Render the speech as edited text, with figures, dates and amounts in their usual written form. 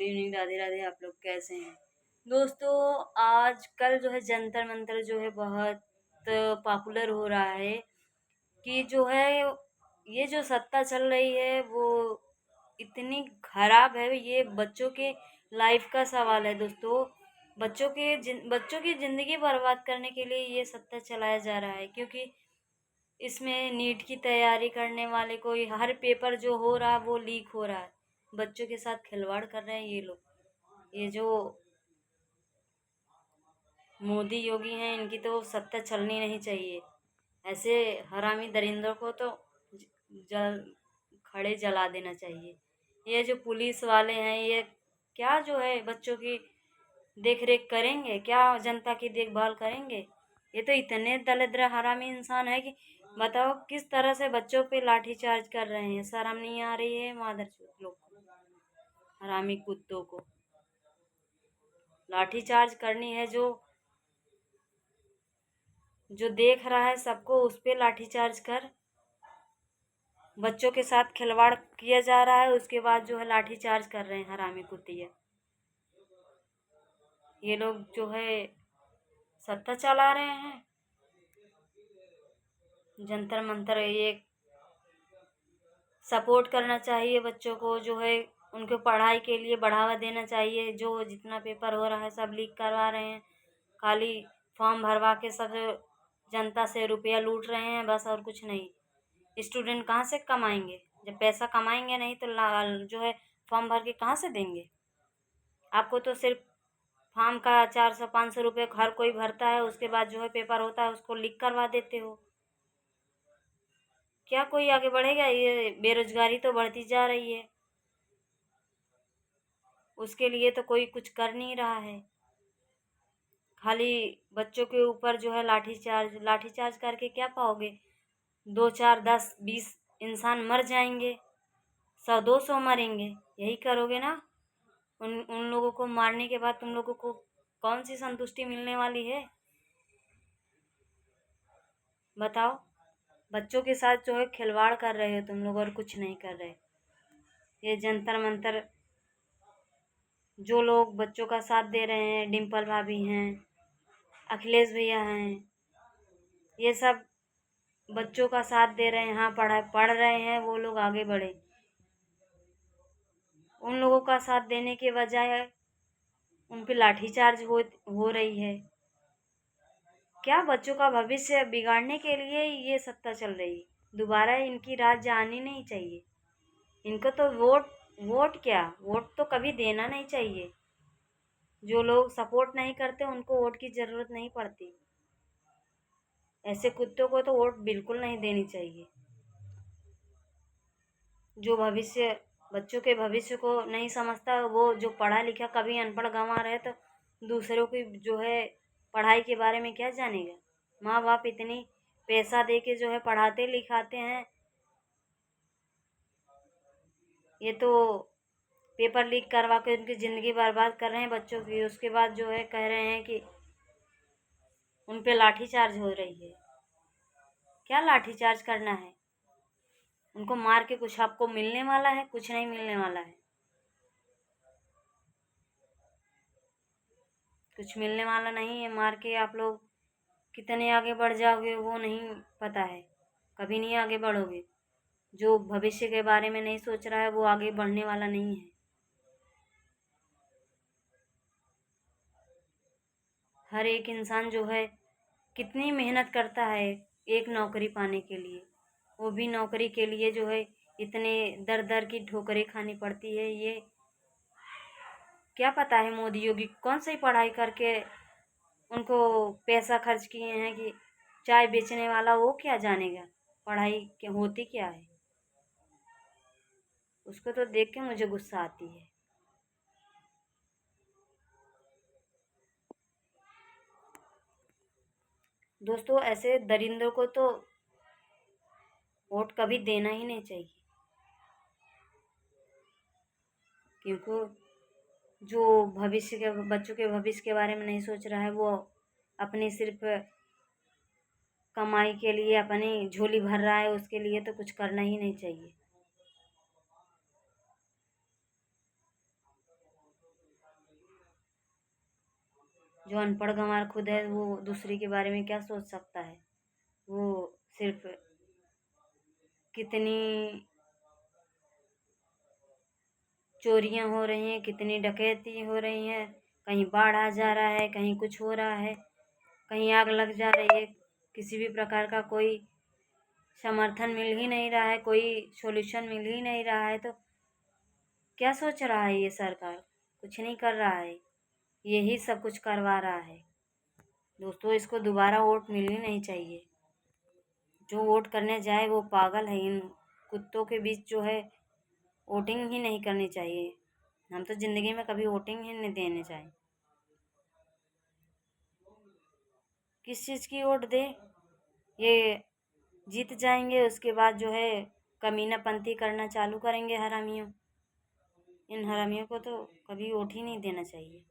Good evening, Radhe Radhe. आप लोग कैसे हैं दोस्तों? आजकल जो है जंतर मंतर जो है बहुत पॉपुलर हो रहा है कि जो है ये जो सत्ता चल रही है वो इतनी खराब है। ये बच्चों के लाइफ का सवाल है दोस्तों। बच्चों की जिंदगी बर्बाद करने के लिए ये सत्ता चलाया जा रहा है, क्योंकि इसमें नीट की तैयारी करने वाले को हर पेपर जो हो रहा है वो लीक हो रहा है। बच्चों के साथ खिलवाड़ कर रहे हैं ये लोग। ये जो मोदी योगी हैं इनकी तो सत्ता चलनी नहीं चाहिए। ऐसे हरामी दरिंदों को तो जल खड़े जला देना चाहिए। ये जो पुलिस वाले हैं ये क्या जो है बच्चों की देख रेख करेंगे? क्या जनता की देखभाल करेंगे? ये तो इतने दरिद्र हरामी इंसान है कि बताओ किस तरह से बच्चों पे लाठीचार्ज कर रहे हैं। शर्म नहीं आ रही है मादरचोद लोग को, हरामी कुत्तों को लाठीचार्ज करनी है। जो जो देख रहा है सबको उस पे लाठीचार्ज कर। बच्चों के साथ खिलवाड़ किया जा रहा है, उसके बाद जो है लाठीचार्ज कर रहे हैं हरामी कुत्ते। ये लोग जो है सत्ता चला रहे हैं। जंतर मंतर ये सपोर्ट करना चाहिए बच्चों को, जो है उनको पढ़ाई के लिए बढ़ावा देना चाहिए। जो जितना पेपर हो रहा है सब लीक करवा रहे हैं, खाली फॉर्म भरवा के सब जनता से रुपया लूट रहे हैं बस, और कुछ नहीं। स्टूडेंट कहाँ से कमाएंगे? जब पैसा कमाएंगे नहीं तो जो है फॉर्म भर के कहाँ से देंगे? आपको तो सिर्फ फॉर्म का 400-500 रुपये हर कोई भरता है, उसके बाद जो है पेपर होता है उसको लीक करवा देते हो। क्या कोई आगे बढ़ेगा? ये बेरोजगारी तो बढ़ती जा रही है, उसके लिए तो कोई कुछ कर नहीं रहा है। खाली बच्चों के ऊपर जो है लाठीचार्ज लाठीचार्ज करके क्या पाओगे? 2 4 10 20 इंसान मर जाएंगे, 100 200 मरेंगे। यही करोगे ना? उन उन लोगों को मारने के बाद तुम लोगों को कौन सी संतुष्टि मिलने वाली है? बताओ। बच्चों के साथ जो है खिलवाड़ कर रहे हो तुम लोग और कुछ नहीं कर रहे। ये जंतर मंतर जो लोग बच्चों का साथ दे रहे हैं, डिम्पल भाभी हैं, अखिलेश भैया हैं, ये सब बच्चों का साथ दे रहे हैं। हाँ, पढ़ रहे हैं वो लोग आगे बढ़े। उन लोगों का साथ देने के बजाय उन पे लाठीचार्ज हो रही है। क्या बच्चों का भविष्य बिगाड़ने के लिए ये सत्ता चल रही है? दोबारा इनकी राज्य आनी नहीं चाहिए। इनको तो वोट क्या, वोट तो कभी देना नहीं चाहिए। जो लोग सपोर्ट नहीं करते उनको वोट की जरूरत नहीं पड़ती। ऐसे कुत्तों को तो वोट बिल्कुल नहीं देनी चाहिए। जो भविष्य बच्चों के भविष्य को नहीं समझता, वो जो पढ़ा लिखा कभी अनपढ़ गंवार है तो दूसरों की जो है पढ़ाई के बारे में क्या जानेगा? माँ बाप इतनी पैसा दे के जो है पढ़ाते लिखाते हैं, ये तो पेपर लीक करवा के उनकी ज़िंदगी बर्बाद कर रहे हैं बच्चों की। उसके बाद जो है कह रहे हैं कि उन पे लाठीचार्ज हो रही है। क्या लाठीचार्ज करना है? उनको मार के कुछ आपको मिलने वाला है? कुछ नहीं मिलने वाला है। कुछ मिलने वाला नहीं है। मार के आप लोग कितने आगे बढ़ जाओगे वो नहीं पता है। कभी नहीं आगे बढ़ोगे। जो भविष्य के बारे में नहीं सोच रहा है वो आगे बढ़ने वाला नहीं है। हर एक इंसान जो है कितनी मेहनत करता है एक नौकरी पाने के लिए। वो भी नौकरी के लिए जो है इतने दर दर की ठोकरें खानी पड़ती है। ये क्या पता है मोदी योगी कौन सी पढ़ाई करके उनको पैसा खर्च किए हैं कि चाय बेचने वाला वो क्या जानेगा पढ़ाई क्या होती क्या है? उसको तो देख के मुझे गुस्सा आती है। दोस्तों, ऐसे दरिंदों को तो वोट कभी देना ही नहीं चाहिए, क्योंकि जो भविष्य के बच्चों के भविष्य के बारे में नहीं सोच रहा है वो अपनी सिर्फ कमाई के लिए अपनी झोली भर रहा है, उसके लिए तो कुछ करना ही नहीं चाहिए। जो अनपढ़ गंवार खुद है वो दूसरे के बारे में क्या सोच सकता है। वो सिर्फ कितनी चोरियां हो रही हैं, कितनी डकैती हो रही हैं, कहीं बाढ़ आ जा रहा है, कहीं कुछ हो रहा है, कहीं आग लग जा रही है, किसी भी प्रकार का कोई समर्थन मिल ही नहीं रहा है, कोई सॉल्यूशन मिल ही नहीं रहा है। तो क्या सोच रहा है ये सरकार? कुछ नहीं कर रहा है, यही सब कुछ करवा रहा है। दोस्तों, इसको दोबारा वोट मिलनी नहीं चाहिए। जो वोट करने जाए वो पागल है। इन कुत्तों के बीच जो है वोटिंग ही नहीं करनी चाहिए। हम तो जिंदगी में कभी वोटिंग ही नहीं देने चाहिए। किस चीज़ की वोट दे? ये जीत जाएंगे उसके बाद जो है कमीनापंती करना चालू करेंगे हरामियों। इन हरामियों को तो कभी वोट ही नहीं देना चाहिए।